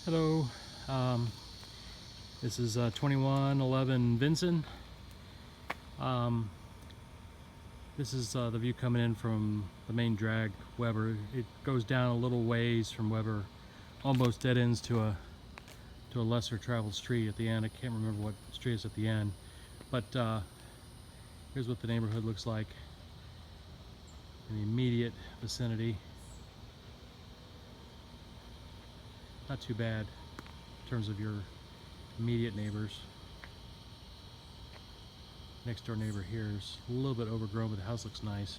Hello, this is 2111 Vinson. This is the view coming in from the main drag Weber. It goes down a little ways from Weber, almost dead ends to a lesser traveled street at the end. I can't remember what street is at the end, but here's what the neighborhood looks like in the immediate vicinity. Not too bad in terms of your immediate neighbors. Next door neighbor here is a little bit overgrown, but the house looks nice.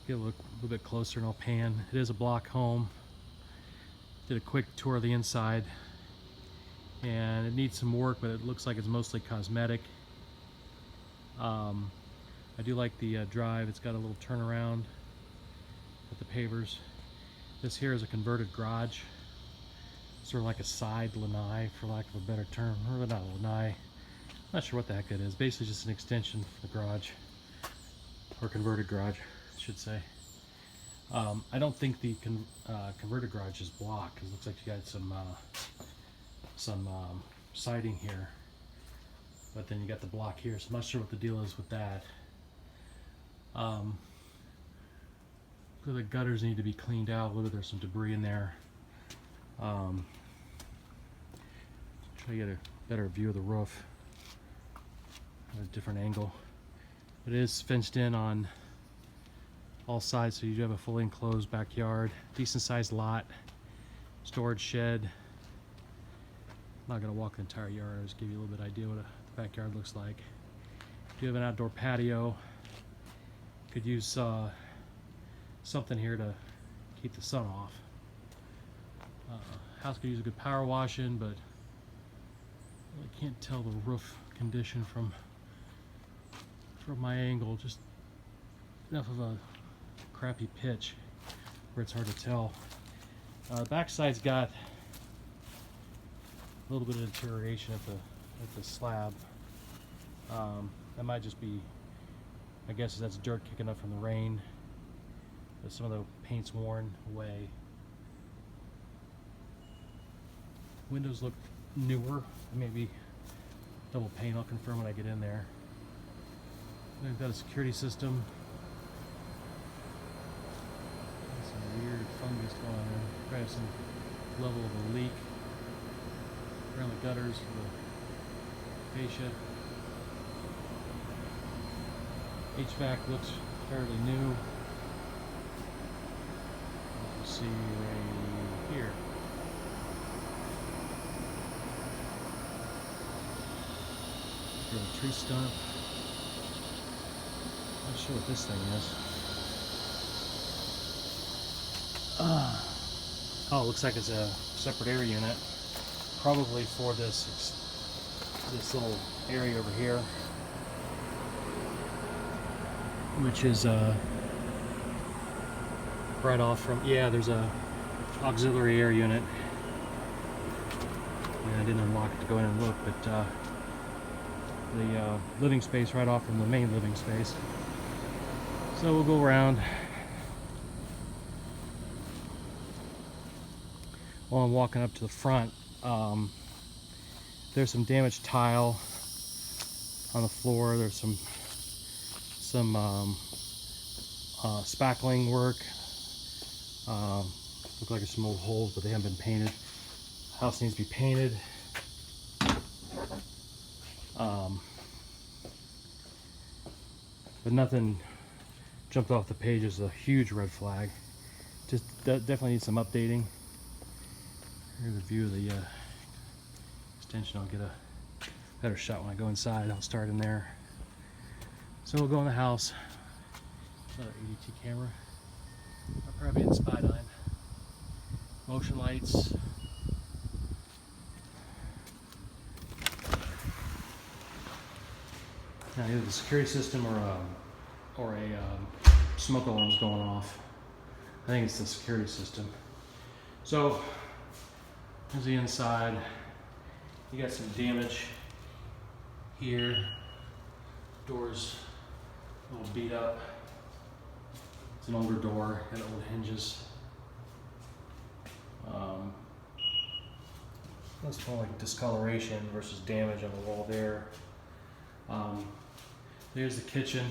Get a little bit closer and I'll pan. It is a block home. Did a quick tour of the inside and it needs some work, but it looks like it's mostly cosmetic. I do like the drive. It's got a little turnaround with the pavers. This here is a converted garage, sort of like a side lanai, for lack of a better term, or not lanai. Not sure what the heck it is. Basically just an extension for the garage, or converted garage, I should say. I don't think the converted garage is blocked, because it looks like you got some siding here, but then you got the block here, so I'm not sure what the deal is with that. The gutters need to be cleaned out. A little bit, there's some debris in there. Try to get a better view of the roof at a different angle. It is fenced in on all sides, so you do have a fully enclosed backyard, decent sized lot, storage shed. I'm not going to walk the entire yard, I'll just give you a little bit idea what the backyard looks like. You have an outdoor patio. Could use something here to keep the sun off. House could use a good power washing, but I can't tell the roof condition from my angle. Just enough of a crappy pitch where it's hard to tell. The backside's got a little bit of deterioration at the slab. That might just be, I guess that's dirt kicking up from the rain. Some of the paint's worn away. Windows look newer, maybe double pane. I'll confirm when I get in there. They've got a security system. Got some weird fungus going on there. Probably have some level of a leak around the gutters for the fascia. HVAC looks fairly new. See right here. Got a tree stump. Not sure what this thing is. Oh, it looks like it's a separate air unit, probably for this little area over here, which is right off from, yeah, there's a auxiliary air unit. And I didn't unlock it to go in and look, but the living space right off from the main living space. So we'll go around. While I'm walking up to the front, there's some damaged tile on the floor. There's some spackling work. Look like there's some old holes, but they haven't been painted. House needs to be painted. But nothing jumped off the page as a huge red flag. Just definitely needs some updating. Here's a view of the extension. I'll get a better shot when I go inside. I'll start in there. So we'll go in the house. Another ADT camera. I'll probably in Spydine. Motion lights. Now either the security system or a smoke alarm's going off. I think it's the security system. So here's the inside. You got some damage here. Door's a little beat up. It's an older door, got old hinges. Looks more like discoloration versus damage on the wall there. There's the kitchen.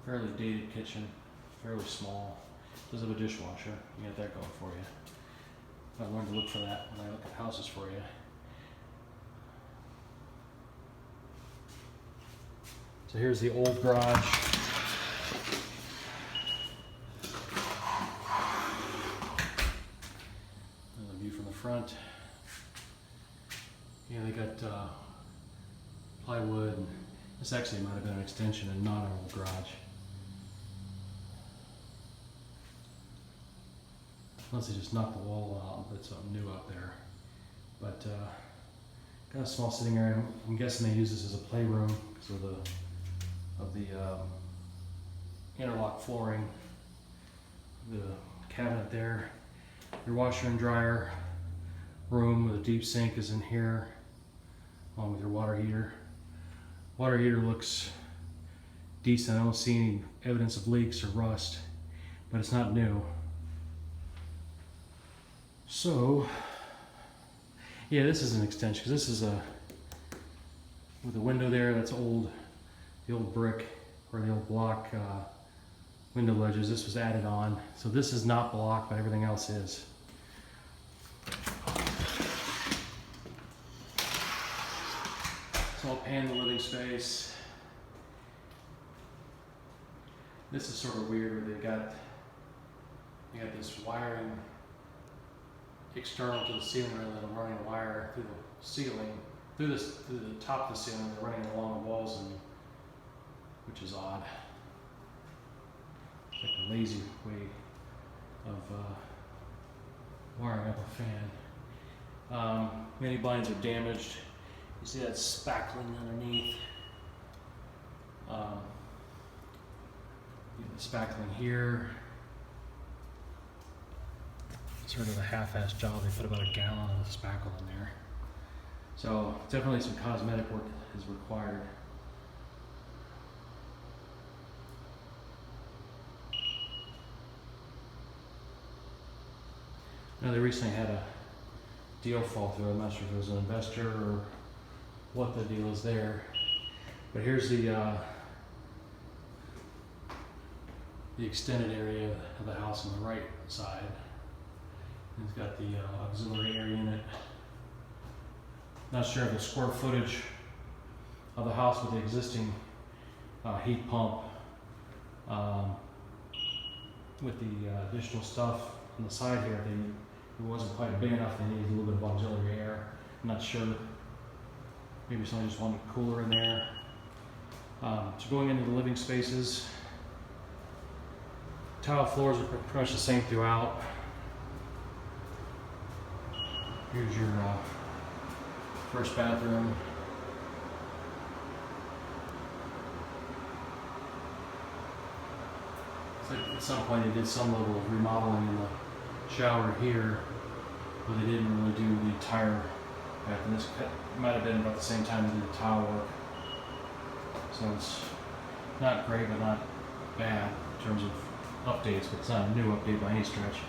Fairly dated kitchen, fairly small. Does have a dishwasher. You got that going for you. I learned to look for that when I look at houses for you. So here's the old garage. There's a view from the front. Yeah, they got plywood. This actually might have been an extension and not an old garage. Unless they just knocked the wall out and put something new up there. But got a small sitting area. I'm guessing they use this as a playroom because of the interlock flooring. The cabinet there. Your washer and dryer room with a deep sink is in here, along with your water heater. Water heater looks decent. I don't see any evidence of leaks or rust, but it's not new. So, yeah, this is an extension because this is with a window there. That's old, the old brick or the old block window ledges. This was added on, so this is not block, but everything else is. It's all panned living space. This is sort of weird where they got this wiring external to the ceiling rather than running a wire through the ceiling, through the top of the ceiling. They're running along the walls, which is odd. It's like a lazy way of wiring up a fan. Many blinds are damaged. You see that spackling underneath. The spackling here. Sort of a half-assed job. They put about a gallon of spackle in there. So definitely some cosmetic work is required. Now they recently had a deal fall through. I'm not sure if it was an investor or what the deal is there. But here's the extended area of the house on the right side. It's got the auxiliary air unit. Not sure of the square footage of the house with the existing heat pump. With the additional stuff on the side here, it wasn't quite big enough. They needed a little bit of auxiliary air. I'm not sure. Maybe somebody just wanted cooler in there. So going into the living spaces, tile floors are pretty much the same throughout. Here's your first bathroom. It's like at some point they did some level of remodeling in the shower here, but they didn't really do the entire bath. And this might have been about the same time they did the tile work. So it's not great, but not bad in terms of updates, but it's not a new update by any stretch.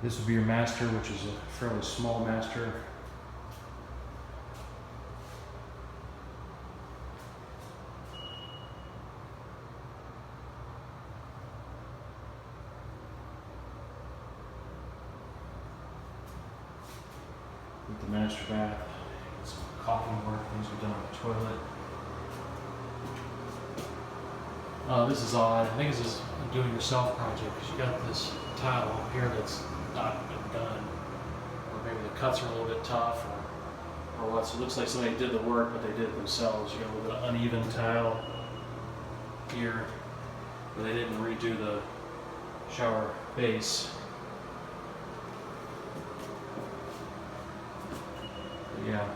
This would be your master, which is a fairly small master. With the master bath, some caulking work, things were done on the toilet. This is odd. I think this is a do-it-yourself project because you got this tile up here that's not been done, or maybe the cuts are a little bit tough, or what. So it looks like somebody did the work, but they did it themselves. You got a little bit of uneven tile here, but they didn't redo the shower base. But yeah,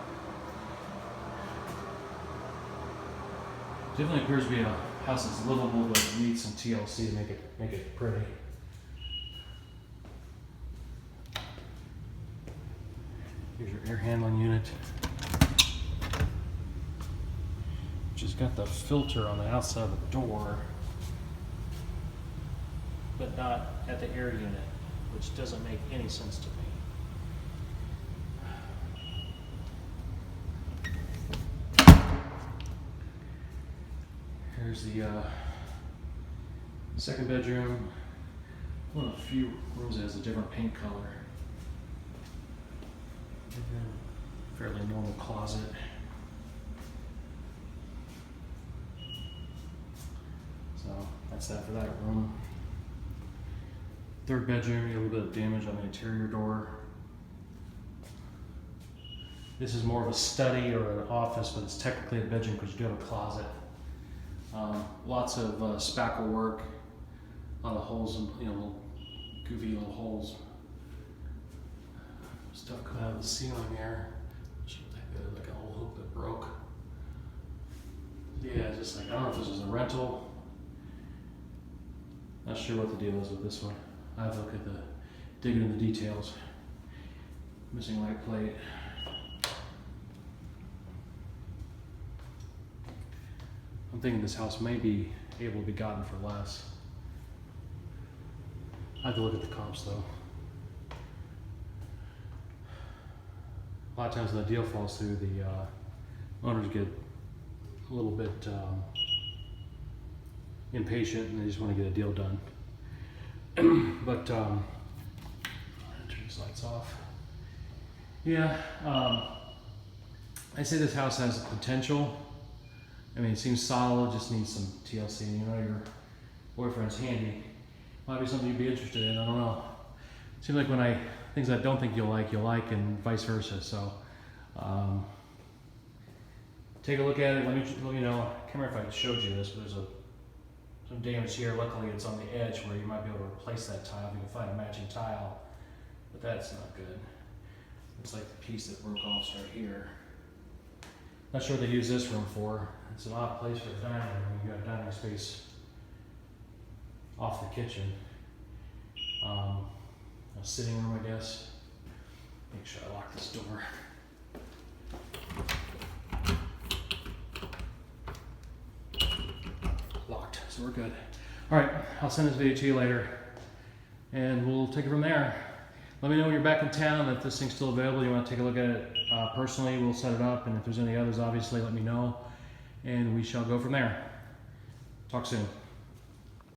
definitely appears to be a house that's livable, but needs some TLC to make it pretty. Here's your air handling unit, which has got the filter on the outside of the door, but not at the air unit, which doesn't make any sense to me. Here's the second bedroom. One of the few rooms that has a different paint color. Fairly normal closet. So that's that for that room. Third bedroom, you have a little bit of damage on the interior door. This is more of a study or an office, but it's technically a bedroom because you do have a closet. Lots of spackle work, a lot of holes, and little goofy little holes. Stuff coming out of the ceiling here. Like an old hook that broke. Yeah, just like, I don't know if this was a rental. Not sure what the deal is with this one. I have to look at dig into the details. Missing light plate. I'm thinking this house may be able to be gotten for less. I have to look at the comps though. A lot of times when the deal falls through, the owners get a little bit impatient and they just want to get a deal done. But turn these lights off. Yeah, I say this house has potential. I mean, it seems solid, just needs some TLC. And your boyfriend's handy. Might be something you'd be interested in, I don't know. It seems like when things I don't think you'll like, and vice versa. So, take a look at it. Let me know. I can't remember if I showed you this, but there's some damage here. Luckily, it's on the edge where you might be able to replace that tile if you can find a matching tile. But that's not good. It's like the piece that broke off right here. Not sure what they use this room for. It's an odd place for a dining room. You got dining space off the kitchen. A sitting room, I guess. Make sure I lock this door. Locked, so we're good. All right, I'll send this video to you later, and we'll take it from there. Let me know when you're back in town, if this thing's still available, you want to take a look at it personally, we'll set it up, and if there's any others, obviously let me know, and we shall go from there. Talk soon.